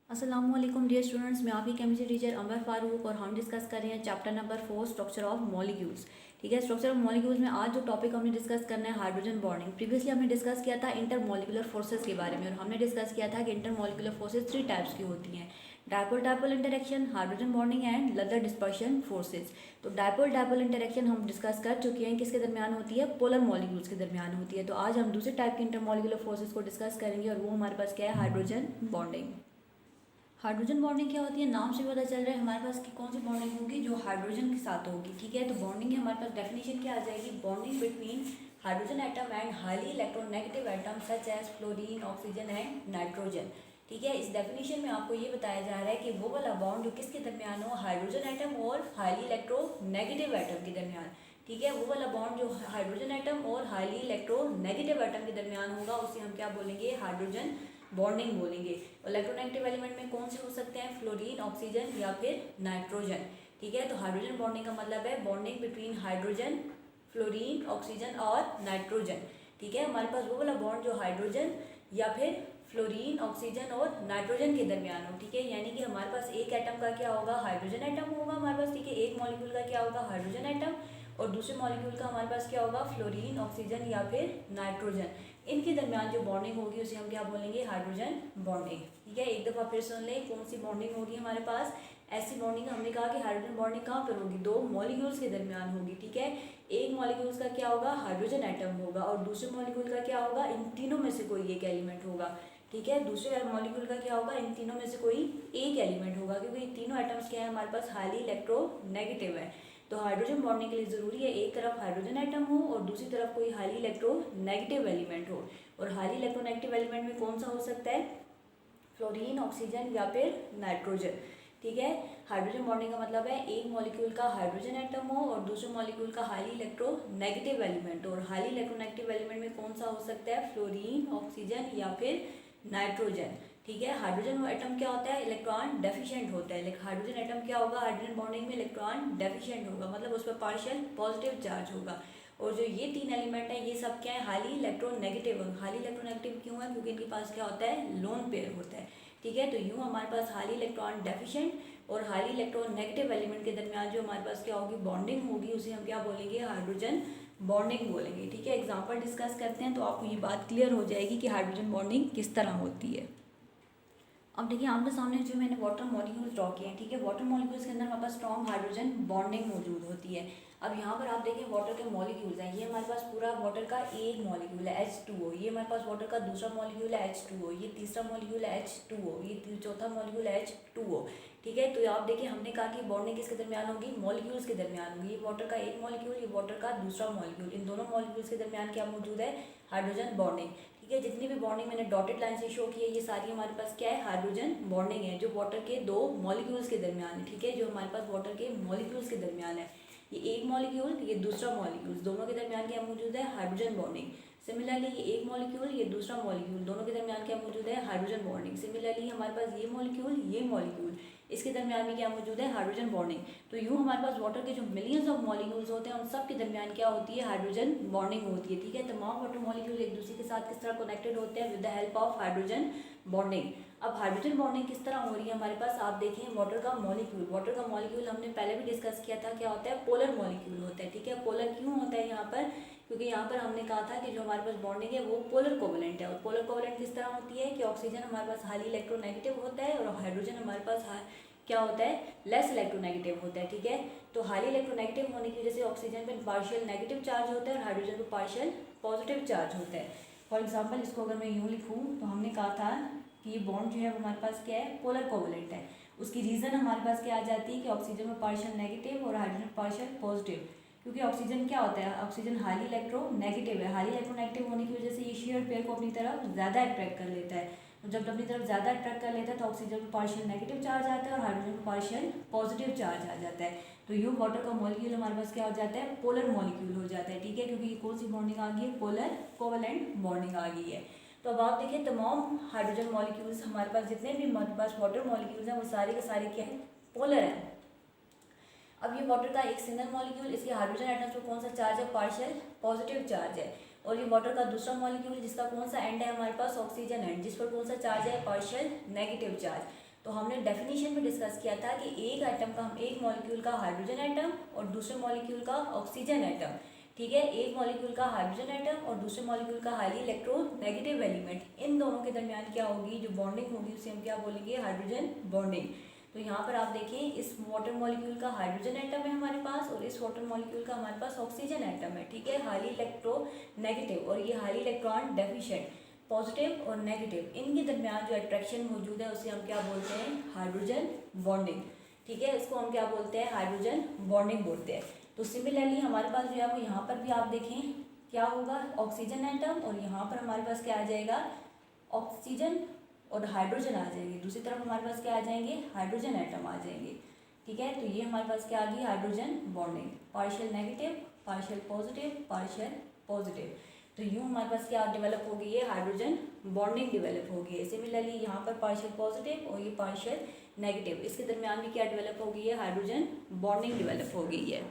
अस्सलामुअलैकुम dear students, मैं आपकी केमिस्ट्री टीचर अमर फारूक और हम डिस्कस कर रहे हैं chapter number 4 structure of molecules. ठीक है, स्ट्रक्चर ऑफ मॉलिक्यूल्स में आज जो टॉपिक हमने डिस्कस करना है हाइड्रोजन बॉन्डिंग। प्रीवियसली हमने डिस्कस किया था इंटर मॉलिक्यूलर फोर्सेस के बारे में और हमने डिस्कस किया था कि इंटर मॉलिक्यूलर फोर्सेस 3 टाइप्स की होती हैं, dipole dipole interaction, hydrogen bonding and leather dispersion forces. तो डायपोल डायपोल इंटरेक्शन हम डिस्कस कर चुके हैं, किसके दरमियान होती है, पोलर मॉलिक्यूल्स के दरमियान होती है। तो आज हम दूसरे टाइप के इंटर मॉलिक्यूलर फोर्सेस को डिस्कस करेंगे और वो हमारे पास क्या है, हाइड्रोजन बॉन्डिंग। हाइड्रोजन बॉन्डिंग क्या होती है, नाम से पता चल रहा है हमारे पास कि कौन सी बॉन्डिंग होगी, जो हाइड्रोजन के साथ होगी। ठीक है, तो बॉन्डिंग हमारे पास डेफिनेशन क्या आ जाएगी, bonding between hydrogen atom and highly electronegative atom such as fluorine, oxygen and nitrogen. ठीक है, इस डेफिनेशन में आपको ये बताया जा रहा है कि वो वाला बॉन्ड जो किसके दरमियान हो, हाइड्रोजन एटम और हाईली इलेक्ट्रोनेगेटिव एटम के दरमियान। ठीक है, वो वाला बॉन्ड जो हाइड्रोजन एटम और हाईली इलेक्ट्रोनेगेटिव एटम के दरमियान होगा उसे हम क्या बोलेंगे, हाइड्रोजन बॉन्डिंग बोलेंगे। इलेक्ट्रोनेगेटिव एलिमेंट में कौन से हो सकते हैं, फ्लोरीन, ऑक्सीजन या फिर नाइट्रोजन। ठीक है, तो हाइड्रोजन बॉन्डिंग का मतलब है bonding between hydrogen, fluorine, oxygen और नाइट्रोजन। ठीक है, हमारे पास वो वाला बॉन्ड जो हाइड्रोजन या फिर फ्लोरीन, ऑक्सीजन और नाइट्रोजन के दरमियान हो। ठीक है, यानी कि हमारे पास एक एटम का क्या होगा, हाइड्रोजन एटम होगा हमारे पास। ठीक है, एक मॉलिक्यूल का क्या होगा, हाइड्रोजन एटम, और दूसरे मॉलिक्यूल का हमारे पास क्या होगा, फ्लोरीन, ऑक्सीजन या फिर नाइट्रोजन। इनके दरमियान जो बॉन्डिंग होगी उसे हम क्या बोलेंगे, हाइड्रोजन बॉन्डिंग। ठीक है, एक दफ़ा फिर सुन लें, कौन सी बॉन्डिंग होगी हमारे पास, ऐसी बॉन्डिंग हमने कहा कि हाइड्रोजन बॉन्डिंग कहाँ पर होगी, दो मॉलिक्यूल्स के दरमियान होगी। ठीक है, एक मॉलिक्यूल्स का क्या होगा, हाइड्रोजन एटम होगा, और दूसरे मॉलिक्यूल का क्या होगा, इन तीनों में से कोई एक एलिमेंट होगा। ठीक है, दूसरे मॉलिक्यूल का क्या होगा, इन तीनों में से कोई एक एलिमेंट होगा, क्योंकि तीनों एटम्स क्या है हमारे पास, हाईली इलेक्ट्रोनेगेटिव है। तो हाइड्रोजन बॉन्डिंग के लिए ज़रूरी है एक तरफ हाइड्रोजन एटम हो और दूसरी तरफ कोई हाईली इलेक्ट्रोनेगेटिव एलिमेंट हो। और हाईली इलेक्ट्रोनेगेटिव एलिमेंट में कौन सा हो सकता है, फ्लोरीन, ऑक्सीजन या फिर नाइट्रोजन। ठीक है, हाइड्रोजन बॉन्डिंग का मतलब है एक मॉलिक्यूल का हाइड्रोजन एटम हो और दूसरे मॉलिक्यूल का हाईली इलेक्ट्रोनेगेटिव एलिमेंट हो। और हाईली इलेक्ट्रोनेगेटिव एलिमेंट में कौन सा हो सकता है, फ्लोरीन, ऑक्सीजन या फिर नाइट्रोजन। ठीक है, हाइड्रोजन एटम क्या होता है, इलेक्ट्रॉन डेफिशिएंट होता है। हाइड्रोजन एटम क्या होगा, हाइड्रोजन बॉन्डिंग में इलेक्ट्रॉन डेफिशिएंट होगा, मतलब उस पर पार्शियल पॉजिटिव चार्ज होगा। और जो ये तीन एलिमेंट हैं ये सब क्या है, हाईली इलेक्ट्रोनेगेटिव। हाईली इलेक्ट्रोनेगेटिव क्यों है, क्योंकि इनके पास क्या होता है, लोन पेयर होता है। ठीक है, तो यूँ हमारे पास हाईली इलेक्ट्रॉन डेफिशिएंट और हाईली इलेक्ट्रोनेगेटिव एलिमेंट के दरमियान जो हमारे पास क्या होगी, बॉन्डिंग होगी, उसे हम क्या बोलेंगे, हाइड्रोजन बॉन्डिंग बोलेंगे। ठीक है, एग्जाम्पल डिस्कस करते हैं तो आपको ये बात क्लियर हो जाएगी कि हाइड्रोजन बॉन्डिंग किस तरह होती है। अब देखिए आमने सामने जो मैंने वाटर मॉलिक्यूल्स ड्रॉ किए हैं। ठीक है, वाटर मॉलिक्यूल्स के अंदर हमारे पास स्ट्रॉन्ग हाइड्रोजन बॉन्डिंग मौजूद होती है। अब यहाँ पर आप देखें वाटर के मॉलिक्यूल्स हैं, ये हमारे पास पूरा वाटर का एक मॉलिक्यूल है H2O, ये हमारे पास वाटर का दूसरा मॉलिक्यूल है H2O, ये तीसरा मॉलिक्यूल है H2O, ये चौथा मॉलिक्यूल है H2O। ठीक है, तो आप देखिए हमने कहा कि बॉन्डिंग किसके दरमियान होगी, मॉलिक्यूल्स के दरमियान होगी। ये वाटर का एक मॉलिक्यूल, ये वाटर का दूसरा मॉलिक्यूल, इन दोनों मॉलिक्यूल्स के दरमियान क्या मौजूद है, हाइड्रोजन बॉन्डिंग। ठीक है, जितनी भी बॉन्डिंग मैंने डॉटेड लाइन से शो की है ये सारी हमारे पास क्या है, हाइड्रोजन बॉन्डिंग है, जो वाटर के दो मॉलिक्यूल्स के दरमियान है। ठीक है, जो हमारे पास वाटर के मॉलिक्यूल्स के दरमियान है, ये एक मॉलिक्यूल, ये दूसरा मॉलिक्यूल, दोनों के दरमियान क्या मौजूद है, हाइड्रोजन बॉन्डिंग। सिमिलरली ये एक मॉलिक्यूल, ये दूसरा मॉलिक्यूल, दोनों के दरमियान क्या मौजूद है, हाइड्रोजन बॉन्डिंग। सिमिलरली हमारे पास ये मॉलिक्यूल, इसके दरमियान में क्या मौजूद है, हाइड्रोजन बॉन्डिंग। तो यूँ हमारे पास वाटर के जो मिलियंस ऑफ मॉलिक्यूल्स होते हैं उन सब के दरमियान क्या होती है, हाइड्रोजन बॉन्डिंग होती है। ठीक है, तमाम वाटर मॉलिक्यूल एक दूसरे के साथ किस तरह कनेक्टेड होते हैं, with the help of hydrogen bonding. अब हाइड्रोजन बॉन्डिंग किस तरह हो रही है हमारे पास, आप देखें वाटर का मॉलिक्यूल हमने पहले भी डिस्कस किया था, क्या होता है, पोलर मॉलिक्यूल होता है। ठीक है, पोलर क्यों होता है यहाँ पर, क्योंकि यहाँ पर हमने कहा था कि जो हमारे पास बॉन्डिंग है वो पोलर कोवेलेंट है। और पोलर कोवेलेंट किस तरह होती है कि ऑक्सीजन हमारे पास हाईली इलेक्ट्रोनेगेटिव होता है और हाइड्रोजन हमारे पास क्या होता है, लेस इलेक्ट्रोनेगेटिव होता है। ठीक है, तो हाईली इलेक्ट्रोनेगेटिव होने की वजह से ऑक्सीजन पर पार्शियल नेगेटिव चार्ज होता है और हाइड्रोजन पर पार्शियल पॉजिटिव चार्ज होता है। फॉर एग्जाम्पल इसको अगर मैं यूँ लिखूँ तो हमने कहा था कि ये बॉन्ड जो है वो हमारे पास क्या है, पोलर कोवेलेंट है। उसकी रीज़न हमारे पास क्या आ जाती है कि ऑक्सीजन में पार्शियल नेगेटिव और हाइड्रोजन पार्शियल पॉजिटिव। क्योंकि ऑक्सीजन क्या होता है, ऑक्सीजन हाईली इलेक्ट्रोनेगेटिव है, हाईली इलेक्ट्रोनेगेटिव होने की वजह से ये शेयर पेयर को अपनी तरफ ज़्यादा अट्रैक्ट कर लेता है। तो जब अपनी तरफ ज़्यादा अट्रैक्ट कर लेता है तो ऑक्सीजन में पार्शियल नेगेटिव चार्ज आता है और हाइड्रोजन में पार्शियल पॉजिटिव चार्ज आ जाता है। तो ये वाटर का मॉलिक्यूल हमारे पास क्या हो जाता है, पोलर मॉलिक्यूल हो जाता है। ठीक है, क्योंकि कौन सी बॉन्डिंग आ गई है, पोलर कोवेलेंट बॉन्डिंग आ गई है। तो अब आप देखिए तमाम हाइड्रोजन मॉलिक्यूल्स हमारे पास जितने भी हमारे पास वाटर मॉलिक्यूल्स हैं वो सारे के सारे क्या है, पोलर हैं। अब ये वाटर का एक सिंगल मॉलिक्यूल, इसके हाइड्रोजन एटम्स पर कौन सा चार्ज है, पार्शियल पॉजिटिव चार्ज है। और ये वाटर का दूसरा मॉलिक्यूल जिसका कौन सा एंड है हमारे पास, ऑक्सीजन एंड, जिस पर कौन सा चार्ज है, पार्शियल नेगेटिव चार्ज। तो हमने डेफिनेशन में डिस्कस किया था कि एक एटम का, एक मॉलिक्यूल का हाइड्रोजन एटम और दूसरे मॉलिक्यूल का ऑक्सीजन एटम, ठीक है, एक मॉलिक्यूल का हाइड्रोजन एटम और दूसरे मॉलिक्यूल का हाईली इलेक्ट्रोनेगेटिव एलिमेंट, इन दोनों के दरमियान क्या होगी, जो बॉन्डिंग होगी उसे हम क्या बोलेंगे, हाइड्रोजन बॉन्डिंग। तो यहाँ पर आप देखें, इस वाटर मॉलिक्यूल का हाइड्रोजन एटम है हमारे पास और इस वाटर मॉलिक्यूल का हमारे पास ऑक्सीजन एटम है, ठीक है, हाईली इलेक्ट्रोनेगेटिव और ये हाईली इलेक्ट्रॉन डेफिशिएंट, पॉजिटिव और नेगेटिव, इनके दरमियान जो अट्रैक्शन मौजूद है उसे हम क्या बोलते हैं, हाइड्रोजन बॉन्डिंग, ठीक है, इसको हम क्या बोलते हैं, हाइड्रोजन बॉन्डिंग बोलते हैं। तो सिमिलरली हमारे पास जो है वो यहाँ पर भी आप देखें क्या होगा, ऑक्सीजन एटम और यहाँ पर हमारे पास क्या आ जाएगा, ऑक्सीजन और हाइड्रोजन आ जाएंगे, दूसरी तरफ हमारे पास क्या आ जाएंगे, हाइड्रोजन एटम आ जाएंगे, ठीक है। तो ये हमारे पास क्या आ गई, hydrogen bonding, partial negative, partial positive, partial positive. तो यूँ हमारे पास क्या डेवलप हो गई है, हाइड्रोजन बॉन्डिंग डेवलप हो गई है। सिमिलरली यहाँ पर पार्शियल पॉजिटिव और ये पार्शियल नेगेटिव, इसके दरमियान भी क्या डेवलप हो गई है, हाइड्रोजन बॉन्डिंग डेवलप हो गई है।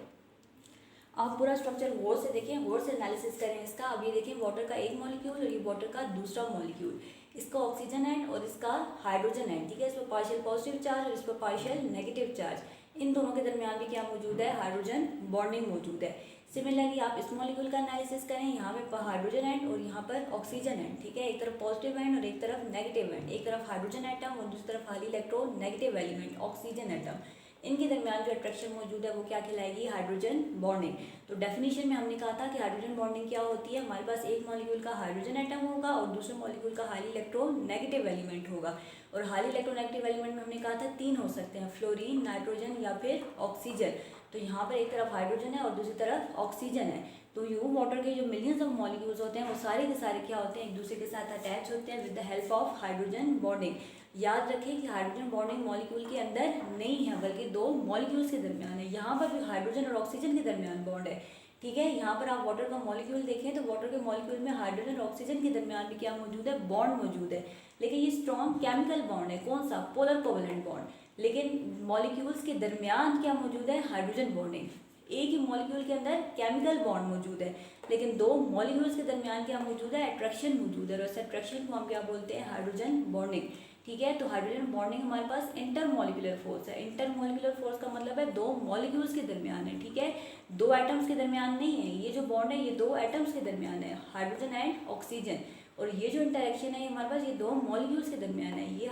आप पूरा स्ट्रक्चर गौर से देखें, गौर से एनालिसिस करें इसका। अब ये देखें, वाटर का एक मॉलिक्यूल और ये वाटर का दूसरा मॉलिक्यूल, इसका ऑक्सीजन एंड और इसका हाइड्रोजन एंड, ठीक है, इस पर पार्शियल पॉजिटिव चार्ज और इस पर पार्शियल नेगेटिव चार्ज, इन दोनों के दरमियान भी क्या मौजूद है, हाइड्रोजन बॉन्डिंग मौजूद है। सिमिलरली आप इस मॉलिक्यूल का एनालिसिस करें, यहाँ पे हाइड्रोजन एंड और यहाँ पर ऑक्सीजन एंड, ठीक है, एक तरफ पॉजिटिव एंड और एक तरफ नेगेटिव एंड, एक तरफ हाइड्रोजन एटम और दूसरी तरफ highly electronegative element oxygen atom, इनके दरमियान जो अट्रैक्शन मौजूद है वो क्या कहलाएगी, हाइड्रोजन बॉन्डिंग। तो डेफिनेशन में हमने कहा था कि हाइड्रोजन बॉन्डिंग क्या होती है, हमारे पास एक मॉलिक्यूल का हाइड्रोजन एटम होगा और दूसरे मॉलिक्यूल का हाईली इलेक्ट्रोनेगेटिव एलिमेंट होगा। और हाईली इलेक्ट्रोनेगेटिव एलिमेंट में हमने कहा था 3 हो सकते हैं, फ्लोरीन, नाइट्रोजन या फिर ऑक्सीजन। तो यहाँ पर एक तरफ हाइड्रोजन है और दूसरी तरफ ऑक्सीजन है। तो यूँ वाटर के जो मिलियंस ऑफ मॉलिक्यूल्स होते हैं वो सारे के सारे क्या होते हैं, एक दूसरे के साथ अटैच होते हैं with the help of hydrogen bonding. याद रखें कि हाइड्रोजन बॉन्डिंग मॉलिक्यूल के अंदर नहीं है बल्कि 2 मॉलिक्यूल्स के दरमियान है। यहाँ पर भी हाइड्रोजन और ऑक्सीजन के दरमियान बॉन्ड है, ठीक है। यहाँ पर आप वाटर का मॉलिक्यूल देखें तो वाटर के मॉलिक्यूल में हाइड्रोजन और ऑक्सीजन के दरमियान भी क्या मौजूद है, बॉन्ड मौजूद है, लेकिन ये स्ट्रॉन्ग केमिकल बॉन्ड है, कौन सा, पोलर कोवेलेंट बॉन्ड। लेकिन मॉलिक्यूल्स के दरमियान क्या मौजूद है, हाइड्रोजन बॉन्डिंग। एक ही मॉलिक्यूल के अंदर केमिकल बॉन्ड मौजूद है, लेकिन 2 मॉलिक्यूल्स के दरमियान क्या मौजूद है, अट्रैक्शन मौजूद है, और इस अट्रैक्शन को हम क्या बोलते हैं, हाइड्रोजन बॉन्डिंग, ठीक है। तो हाइड्रोजन बॉन्डिंग हमारे पास इंटरमॉलिक्यूलर फोर्स है। इंटरमॉलिक्यूलर फोर्स का मतलब है 2 मॉलिक्यूल्स के दरमियान है, ठीक है, 2 एटम्स के दरमियान नहीं है। ये जो बॉन्ड है ये 2 एटम्स के दरमियान है, हाइड्रोजन एंड ऑक्सीजन। और ये जो इंटरेक्शन है हमारे पास ये 2 मॉलिक्यूल्स के दरमियान है, ये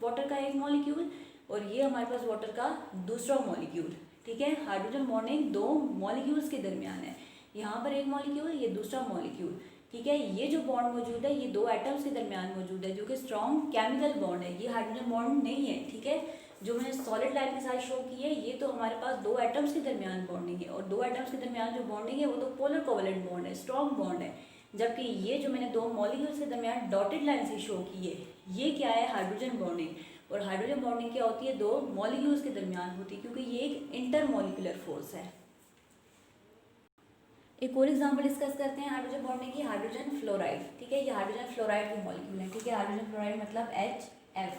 वाटर का एक मॉलिक्यूल और ये हमारे पास वाटर का दूसरा मॉलिक्यूल, ठीक है। हाइड्रोजन बॉन्डिंग 2 मॉलिक्यूल्स के दरमियान है, यहाँ पर एक मॉलिक्यूल, ये दूसरा मॉलिक्यूल, ठीक है। ये जो बॉन्ड मौजूद है ये 2 एटम्स के दरमियान मौजूद है जो कि स्ट्रॉन्ग केमिकल बॉन्ड है, ये हाइड्रोजन बॉन्ड नहीं है, ठीक है। जो मैंने सॉलिड लाइन के साथ शो की है ये तो हमारे पास 2 एटम्स के दरमियान बॉन्डिंग है, और 2 एटम्स के दरमियान जो बॉन्डिंग है वो तो पोलर कोवेलेंट बॉन्ड है, स्ट्रॉन्ग बॉन्ड है। जबकि ये जो मैंने 2 मॉलिक्यूल्स के दरमियान डॉटेड लाइन से शो की है ये क्या है, हाइड्रोजन बॉन्डिंग। और हाइड्रोजन बॉन्डिंग क्या होती है, 2 मॉलिक्यूल्स के दरमियान होती है क्योंकि ये एक इंटरमॉलिक्यूलर फोर्स है। एक और एग्जांपल डिस्कस करते हैं हाइड्रोजन बॉन्डिंग की, हाइड्रोजन फ्लोराइड, ठीक है। ये हाइड्रोजन फ्लोराइड के मॉलिक्यूल है, ठीक है। हाइड्रोजन फ्लोराइड मतलब HF।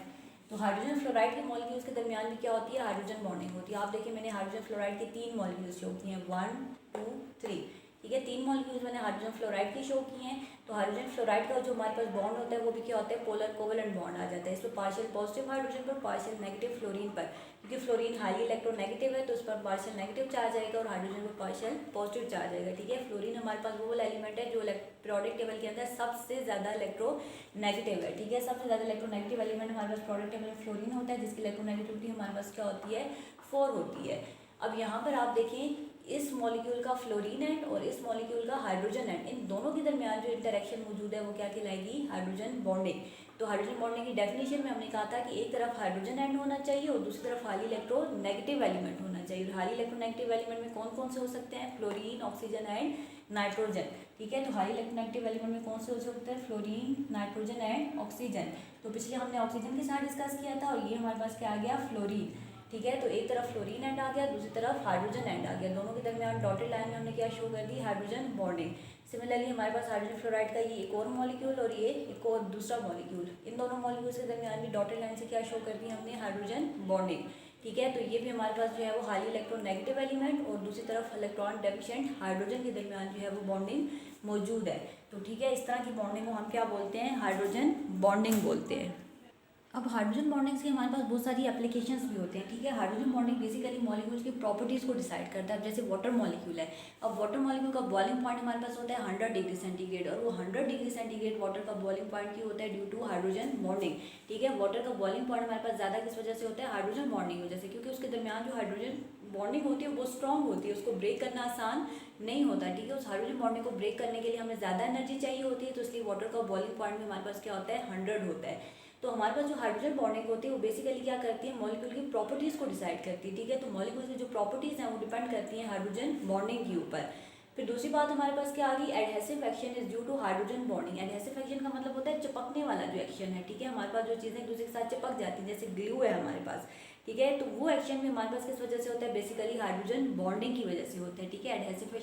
तो हाइड्रोजन फ्लोराइड के मॉलिक्यूल्स के दरमियान भी क्या होती है, हाइड्रोजन बॉन्डिंग होती है। आप देखिए मैंने हाइड्रोजन फ्लोराइड के 3 मॉलिक्यूल्स शो किए हैं, 1 2 3, ठीक है। 3 मॉलिक्यूल्स मैंने हाइड्रोजन फ्लोराइड के शो किए हैं। तो हाइड्रोजन फ्लोराइड का जो हमारे पास बॉन्ड होता है वो भी क्या होता है, पोलर कोवेलेंट बॉन्ड आ जाता है। इस पर पार्शियल पॉजिटिव हाइड्रोजन पर, पार्शियल नेगेटिव फ्लोरीन पर, क्योंकि फ्लोरीन हाईली इलेक्ट्रोनेगेटिव है तो उस पर पार्शियल नेगेटिव चार्ज आएगा और हाइड्रोजन पर पार्शियल पॉजिटिव चार्ज आएगा, ठीक है। फ्लोरीन हमारे पास वो वाला एलिमेंट है जो पीरियोडिक टेबल के अंदर सबसे ज़्यादा इलेक्ट्रोनेगेटिव है, ठीक है। सबसे ज़्यादा इलेक्ट्रोनेगेटिव एलिमेंट हमारे पास पीरियोडिक टेबल में फ्लोरीन होता है जिसकी इलेक्ट्रोनेगेटिविटी हमारे पास क्या होती है, 4 होती है। अब यहाँ पर आप देखें इस मॉलिक्यूल का फ्लोरीन एंड और इस मॉलिक्यूल का हाइड्रोजन एंड, इन दोनों के दरमियान जो इंटरेक्शन मौजूद है वो क्या कहलाएगी, हाइड्रोजन बॉन्डिंग। तो हाइड्रोजन बॉन्डिंग की डेफिनेशन में हमने कहा था कि एक तरफ हाइड्रोजन एंड होना चाहिए और दूसरी तरफ हाईली इलेक्ट्रोनेगेटिव एलिमेंट होना चाहिए। और हाईली इलेक्ट्रोनेगेटिव एलिमेंट में कौन कौन से हो सकते हैं, फ्लोरीन, ऑक्सीजन एंड नाइट्रोजन, ठीक है। तो हाईली इलेक्ट्रोनेगेटिव एलिमेंट में कौन से हो सकते हैं, फ्लोरीन, नाइट्रोजन एंड ऑक्सीजन। तो पिछले हमने ऑक्सीजन के साथ डिस्कस किया था और ये हमारे पास क्या आ गया, फ्लोरीन, ठीक है। तो एक तरफ फ्लोरीन एंड आ गया, दूसरी तरफ हाइड्रोजन एंड आ गया, दोनों के दरमियान डॉटेड लाइन में हमने क्या शो कर दी, हाइड्रोजन बॉन्डिंग। सिमिलरली हमारे पास हाइड्रोजन फ्लोराइड का ये एक और मॉलिक्यूल और ये एक और दूसरा मॉलिक्यूल, इन दोनों मॉलिक्यूल्स के दरमियान भी डॉटेड लाइन से क्या शो कर दी हमने, हाइड्रोजन बॉन्डिंग, ठीक है। तो ये भी हमारे पास जो है वो हाईली इलेक्ट्रोनेगेटिव एलिमेंट और दूसरी तरफ इलेक्ट्रॉन डेफिशिएंट हाइड्रोजन के दरमियान जो है वो बॉन्डिंग मौजूद है। तो ठीक है, इस तरह की बॉन्डिंग को हम क्या बोलते हैं, हाइड्रोजन बॉन्डिंग बोलते हैं। अब हाइड्रोजन बॉन्डिंग्स के हमारे पास बहुत सारी एप्लीकेशंस भी होते हैं, ठीक है। हाइड्रोजन बॉन्डिंग बेसिकली मॉलिक्यूल्स की प्रॉपर्टीज़ को डिसाइड करता है। जैसे वाटर मॉलिक्यूल है, अब वाटर मॉलिक्यूल का बॉइलिंग पॉइंट हमारे पास होता है 100 डिग्री सेंटीग्रेड, और वो 100 डिग्री सेंटीग्रेड वाटर का बॉइलिंग पॉइंट क्यों होता है? ड्यू टू हाइड्रोजन बॉन्डिंग, ठीक है। वाटर का बॉइलिंग पॉइंट हमारे पास ज़्यादा किस वजह से होता है? हाइड्रोजन बॉन्डिंग की वजह से, क्योंकि उसके दरमियान जो हाइड्रोजन बॉन्डिंग होती है वो स्ट्रॉन्ग होती है, उसको ब्रेक करना आसान नहीं होता, ठीक है। उस हाइड्रोजन बॉन्डिंग को ब्रेक करने के लिए हमें ज़्यादा एनर्जी चाहिए होती है, तो इसलिए वाटर का बॉइलिंग पॉइंट में हमारे पास क्या होता है? 100 होता है। तो हमारे पास जो हाइड्रोजन बॉन्डिंग होती है वो बेसिकली क्या करती है? मॉलिक्यूल की प्रॉपर्टीज़ को डिसाइड करती है, ठीक है। तो मॉलिक्यूल की जो प्रॉपर्टीज़ हैं वो डिपेंड करती हैं हाइड्रोजन बॉन्डिंग के ऊपर। फिर दूसरी बात हमारे पास क्या आ गई? Adhesive action is due to hydrogen bonding. Adhesive action का मतलब होता है चिपकने वाला जो एक्शन है, ठीक है। हमारे पास जो चीज़ें एक दूसरे के साथ चिपक जाती हैं, जैसे ग्लू है हमारे पास, ठीक है। तो वो एक्शन भी हमारे पास किस वजह से होता है? बेसिकली हाइड्रोजन बॉन्डिंग की वजह से होता है, ठीक है। एडहेसिव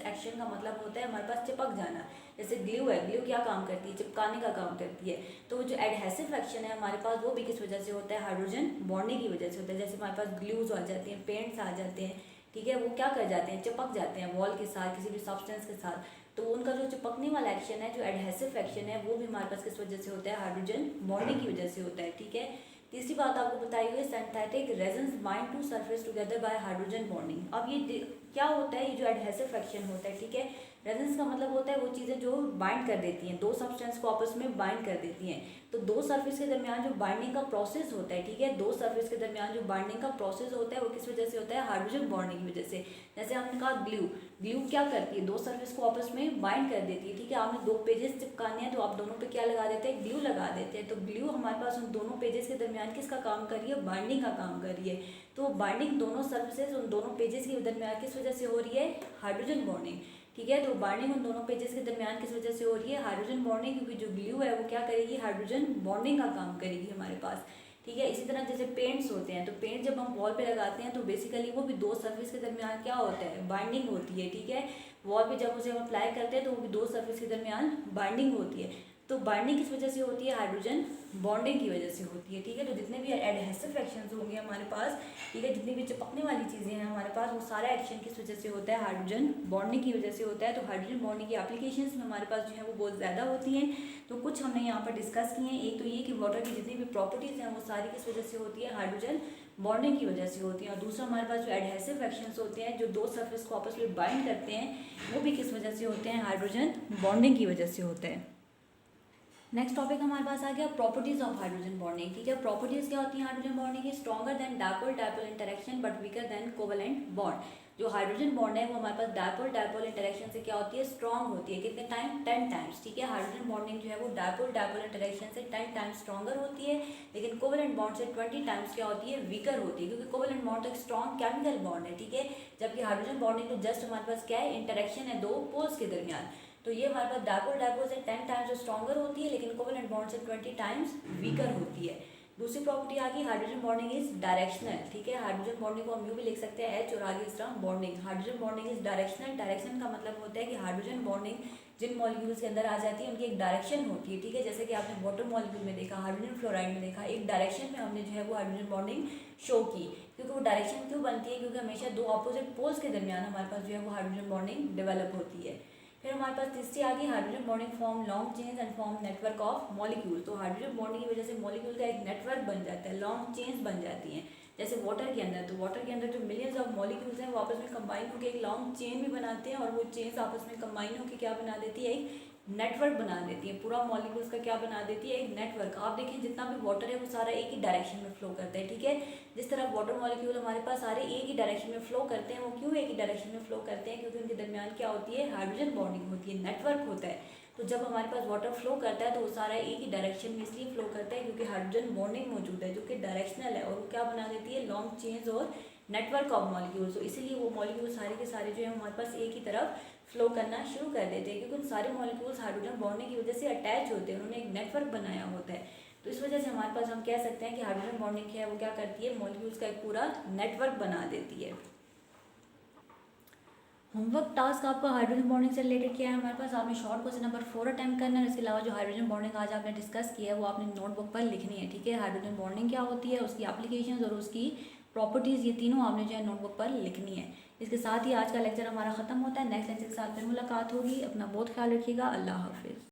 एक्शन का मतलब होता है हमारे पास चिपक जाना। जैसे ग्लू है, ग्लू क्या काम करती है? चिपकाने का काम करती है। तो जो एडहेसिव एक्शन है हमारे पास वो भी किस वजह से होता है? हाइड्रोजन बॉन्डिंग की वजह से होता है। जैसे हमारे पास ग्लूज आ जाते हैं, पेंट्स आ जाते हैं, ठीक है, वो क्या कर जाते हैं? चिपक जाते हैं वॉल के साथ, किसी भी सब्सटेंस के साथ। तो उनका जो चिपकने वाला एक्शन है, जो एडहेसिव एक्शन है, वो भी हमारे पास किस वजह से होता है? हाइड्रोजन बॉन्डिंग की वजह से होता है, ठीक है। तीसरी बात आपको बताई हुई है, synthetic resins bind to surface together by hydrogen bonding. अब ये क्या होता है? ये जो एडहेसिव एक्शन होता है, ठीक है। रेजन्स का मतलब होता है वो चीज़ें जो बाइंड कर देती हैं, दो सब्सटेंस को आपस में बाइंड कर देती हैं। तो दो सरफेस के दरमियान जो बाइंडिंग का प्रोसेस होता है, ठीक है, दो सरफेस के दरमियान जो बाइंडिंग का प्रोसेस होता है वो किस वजह से होता है? हाइड्रोजन बॉन्डिंग की वजह से। जैसे आपने कहा ग्लू, ग्लू क्या करती है? दो सरफेस को आपस में बाइंड कर देती है, ठीक है। आपने दो पेजेस चिपकाने हैं तो आप दोनों पे क्या लगा देते हैं? ग्लू लगा देते हैं। तो ग्लू हमारे पास उन दोनों पेजेस के दरमियान किसका काम कर रही है? बाइंडिंग का काम कर रही है। तो बाइंडिंग दोनों सरफेसेस उन दोनों पेजेस के दरमियान किस वजह से हो रही है? हाइड्रोजन बॉन्डिंग, ठीक है। तो बाइंडिंग उन दोनों पेजेस के दरमियान किस वजह से हो रही है? हाइड्रोजन बॉन्डिंग, क्योंकि जो ग्लू है वो क्या करेगी? हाइड्रोजन बॉन्डिंग का काम करेगी हमारे पास, ठीक है। इसी तरह जैसे पेंट्स होते हैं, तो पेंट जब हम वॉल पे लगाते हैं तो बेसिकली वो भी दो सरफेस के दरमियान क्या होता है? बाइंडिंग होती है, ठीक है। वॉल पे जब उसे हम अप्लाई करते हैं तो वो भी दो सरफेस के दरमियान बाइंडिंग होती है। तो बाइंडिंग किस वजह से होती है? हाइड्रोजन बॉन्डिंग की वजह से होती है, ठीक है। तो जितने भी एडहेसिव एक्शंस होंगे हमारे पास, ठीक है, जितनी भी चिपकने वाली चीज़ें हैं हमारे पास, वो सारा एक्शन किस वजह से होता है? हाइड्रोजन बॉन्डिंग की वजह से होता है। तो हाइड्रोजन बॉन्डिंग की एप्लीकेशंस में हमारे पास जो है वो बहुत ज़्यादा होती हैं। तो कुछ हमने यहाँ पर डिस्कस किए हैं। एक तो ये कि वाटर की जितनी भी प्रॉपर्टीज़ हैं वो सारी किस वजह से होती है? हाइड्रोजन बॉन्डिंग की वजह से होती है। और दूसरा हमारे पास जो एडहेसिव एक्शंस होते हैं, जो दो सरफेस को आपस में बाइंड करते हैं, वो भी किस वजह से होते हैं? हाइड्रोजन बॉन्डिंग की वजह से होते हैं। नेक्स्ट टॉपिक हमारे पास आ गया प्रॉपर्टीज ऑफ हाइड्रोजन बॉन्डिंग, ठीक है। प्रॉपर्टीज क्या होती है हाइड्रोजन बॉन्डिंग की? Stronger than dipole dipole interaction but weaker then covalent bond. जो हाइड्रोजन बॉन्ड है वो हमारे पास डायपोल डायपोल इंटरेक्शन से क्या होती है? स्ट्रॉन्ग होती है। कितने टाइम? 10 टाइम्स, ठीक है। हाइड्रोजन बॉन्डिंग जो है वो डायपोल डायपोल इंटरेक्शन से 10 टाइम्स स्ट्रॉन्गर होती है, लेकिन कोवेलेंट बॉन्ड से 20 टाइम्स क्या होती है? वीकर होती है, क्योंकि कोवेलेंट बॉन्ड तो एक स्ट्रॉन्ग केमिकल बॉन्ड है, ठीक है। जबकि हाइड्रोजन बॉन्डिंग तो जस्ट हमारे पास क्या है? इंटरेक्शन है दो पोल्स के दरमियान। तो ये हमारे पास डायपोल डायपोल से 10 टाइम्स स्ट्रॉन्गर होती है, लेकिन कोवेलेंट बॉन्ड से 20 टाइम्स वीकर होती है। दूसरी प्रॉपर्टी आ गई, हाइड्रोजन बॉन्डिंग इज डायरेक्शनल, ठीक है। हाइड्रोजन बॉन्डिंग को हम यूँ भी लिख सकते हैं एच, और आगे इस तरह bonding. Hydrogen bonding is directional. Direction का मतलब होता है कि हाइड्रोजन बॉन्डिंग जिन मॉलिक्यूल्स के अंदर आ जाती है उनकी एक डायरेक्शन होती है, ठीक है। जैसे कि आपने वाटर मॉलिक्यूल में देखा, हाइड्रोजन फ्लोराइड में देखा, एक डायरेक्शन में हमने जो है वो हाइड्रोजन बॉन्डिंग शो की। क्योंकि वो डायरेक्शन क्यों बनती है? क्योंकि हमेशा दो अपोजिट पोल्स के दरमियान हमारे पास जो है वो हाइड्रोजन बॉन्डिंग डेवलप होती है। फिर हमारे पास तीसरी आ गई, hydrogen bonding form long chains and form network of molecule. तो हाइड्रोजन बॉन्डिंग की वजह से मॉलिक्यूल का एक नेटवर्क बन जाता है, लॉन्ग चेन्स बन जाती हैं। जैसे वाटर के अंदर, तो वाटर के अंदर जो मिलियंस ऑफ मॉलिक्यूल्स हैं वो आपस में कंबाइन होकर एक लॉन्ग चेन भी बनाते हैं, और वो चेन्स आपस में कंबाइन होकर क्या बना देती है? एक नेटवर्क बना देती है। पूरा मॉलिक्यूल्स का क्या बना देती है? एक नेटवर्क। आप देखें जितना भी वाटर है वो सारा एक ही डायरेक्शन में फ्लो करता है, ठीक है। जिस तरह वाटर मॉलिक्यूल हमारे पास सारे एक ही डायरेक्शन में फ्लो करते हैं, वो क्यों एक ही डायरेक्शन में फ्लो करते हैं? क्योंकि उनके दरमियान क्या होती है? हाइड्रोजन बॉन्डिंग होती है, नेटवर्क होता है। तो जब हमारे पास वाटर फ्लो करता है तो वो सारा एक ही डायरेक्शन में इसलिए फ्लो करता है क्योंकि हाइड्रोजन बॉन्डिंग मौजूद है, जो कि डायरेक्शनल है, और वो क्या बना देती है? लॉन्ग चेन्स और नेटवर्क ऑफ मॉलिक्यूल्स। तो इसीलिए वो मॉलिक्यूल सारे के सारे जो है हमारे पास एक ही तरफ फ्लो करना शुरू कर देते हैं, क्योंकि उन सारे मॉलिक्यूल्स हाइड्रोजन बॉन्डिंग की वजह से अटैच होते हैं, उन्होंने एक नेटवर्क बनाया होता है। तो इस वजह से हमारे पास हम कह सकते हैं कि हाइड्रोजन बॉन्डिंग है वो क्या करती है? मॉलिक्यूल्स का एक पूरा नेटवर्क बना देती है। होमवर्क टास्क आपका हाइड्रोजन बॉन्डिंग से रिलेटेड क्या है हमारे पास? आपने शॉर्ट क्वेश्चन नंबर 4 अटैम्प्ट करना है। इसके अलावा जो हाइड्रोजन बॉन्डिंग आज आपने डिस्कस किया है वो आपने नोटबुक पर लिखनी है, ठीक है। हाइड्रोजन बॉन्डिंग क्या होती है, उसकी एप्लीकेशंस और उसकी प्रॉपर्टीज़, ये तीनों आपने जो है नोटबुक पर लिखनी है। इसके साथ ही आज का लेक्चर हमारा ख़त्म होता है। नेक्स्ट लेक्चर के साथ फिर मुलाकात होगी। अपना बहुत ख्याल रखिएगा। अल्लाह हाफिज़।